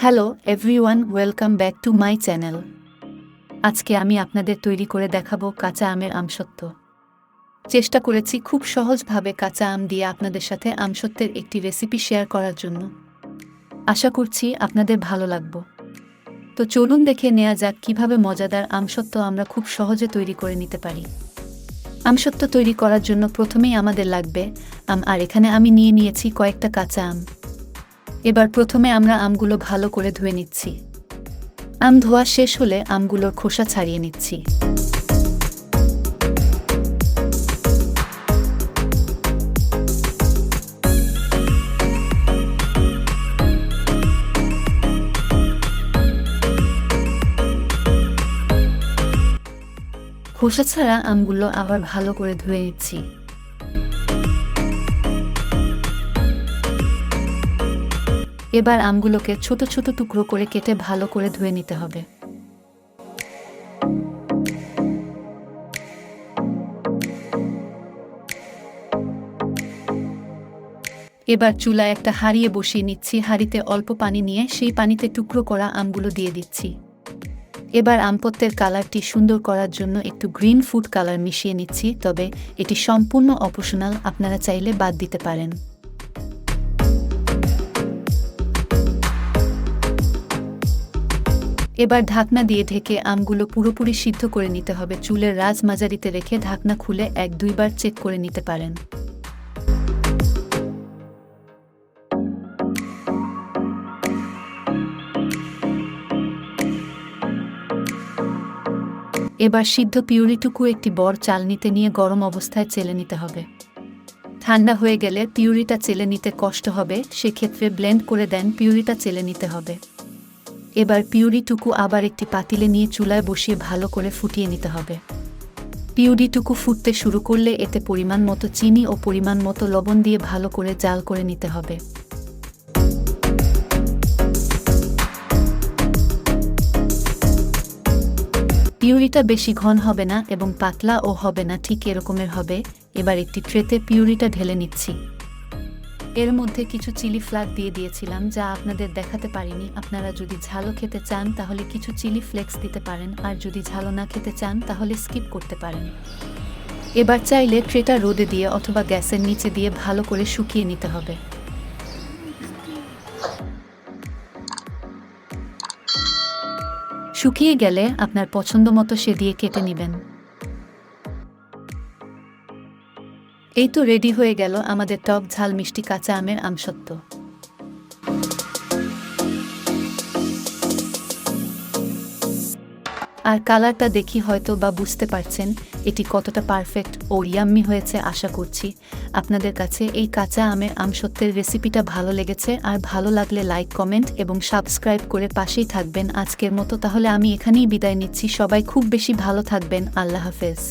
Hello everyone, welcome back to my channel. আজকে আমি আপনাদের তৈরি করে দেখাবো কাঁচা আমের আমসত্ত্ব। চেষ্টা করেছি খুব সহজভাবে কাঁচা আম দিয়ে আপনাদের সাথে আমসত্ত্বের একটি রেসিপি শেয়ার করার জন্য। আশা করছি আপনাদের ভালো লাগবে। তো চলুন দেখে নেওয়া যাক কিভাবে মজাদার আমসত্ত্ব আমরা খুব সহজে তৈরি করে নিতে পারি। আমসত্ত্ব তৈরি করার জন্য প্রথমেই আমাদের লাগবে আম, আর এখানে আমি নিয়ে নিয়েছি কয়েকটা কাঁচা আম। এবার প্রথমে আমরা আমগুলো ভালো করে ধুয়ে নিচ্ছি। আম ধোয়া শেষ হলে আমগুলোর খোসা ছাড়িয়ে নিচ্ছি। খোসা ছাড়া আমগুলো আবার ভালো করে ধুয়ে নিচ্ছি। এবার আমগুলোকে ছোট ছোট টুকরো করে কেটে ভালো করে ধুয়ে নিতে হবে। এবার চুলায় একটা হাঁড়িয়ে বসিয়ে নিচ্ছি। হাঁড়িতে অল্প পানি নিয়ে সেই পানিতে টুকরো করা আমগুলো দিয়ে দিচ্ছি। এবার আমপত্তের কালারটি সুন্দর করার জন্য একটু গ্রিন ফুড কালার মিশিয়ে নিচ্ছি, তবে এটি সম্পূর্ণ অপশনাল, আপনারা চাইলে বাদ দিতে পারেন। এবার ঢাকনা দিয়ে ঢেকে আমগুলো পুরোপুরি সিদ্ধ করে নিতে হবে। চুলের রাজ মাঝারিতে রেখে ঢাকনা খুলে 1-2 বার চেক করে নিতে পারেন। এবার সিদ্ধ পিউরিটুকু একটি বড় চালনিতে নিয়ে গরম অবস্থায় চেলে নিতে হবে। ঠান্ডা হয়ে গেলে পিউরিটা চেলে নিতে কষ্ট হবে, সেক্ষেত্রে ব্লেন্ড করে দেন পিউরিটা চেলে নিতে হবে। এবার পিউরিটুকু আবার একটি পাতিলে নিয়ে চুলায় বসিয়ে ভালো করে ফুটিয়ে নিতে হবে। পিউরিটুকু ফুটতে শুরু করলে এতে পরিমাণ মতো চিনি ও পরিমাণ মতো লবণ দিয়ে ভালো করে জাল করে নিতে হবে। পিউরিটা বেশি ঘন হবে না এবং পাতলাও হবে না, ঠিক এরকমের হবে। এবার একটি ট্রেতে পিউরিটা ঢেলে নিচ্ছি। এর মধ্যে কিছু চিলি ফ্লেক্স দিয়ে দিয়েছিলাম, যা আপনাদের দেখাতে পারিনি। আপনারা যদি ঝালও খেতে চান তাহলে কিছু চিলি ফ্লেক্স দিতে পারেন, আর যদি ঝালও না খেতে চান তাহলে স্কিপ করতে পারেন। এবার চাইলে ট্রেটা রোদে দিয়ে অথবা গ্যাসের নিচে দিয়ে ভালো করে শুকিয়ে নিতে হবে। শুকিয়ে গেলে আপনার পছন্দ মতো সে দিয়ে কেটে নেবেন। এই তো রেডি হয়ে গেল আমাদের টক ঝাল মিষ্টি কাঁচা আমের আমসত্ত্ব। আর কালারটা দেখি হয়তো বা বুঝতে পারছেন এটি কতটা পারফেক্ট ও ইয়াম্মি হয়েছে। আশা করছি আপনাদের কাছে এই কাঁচা আমের আমসত্ত্বের রেসিপিটা ভালো লেগেছে, আর ভালো লাগলে লাইক, কমেন্ট এবং সাবস্ক্রাইব করে পাশেই থাকবেন। আজকের মতো তাহলে আমি এখানেই বিদায় নিচ্ছি। সবাই খুব বেশি ভালো থাকবেন। আল্লাহ হাফেজ।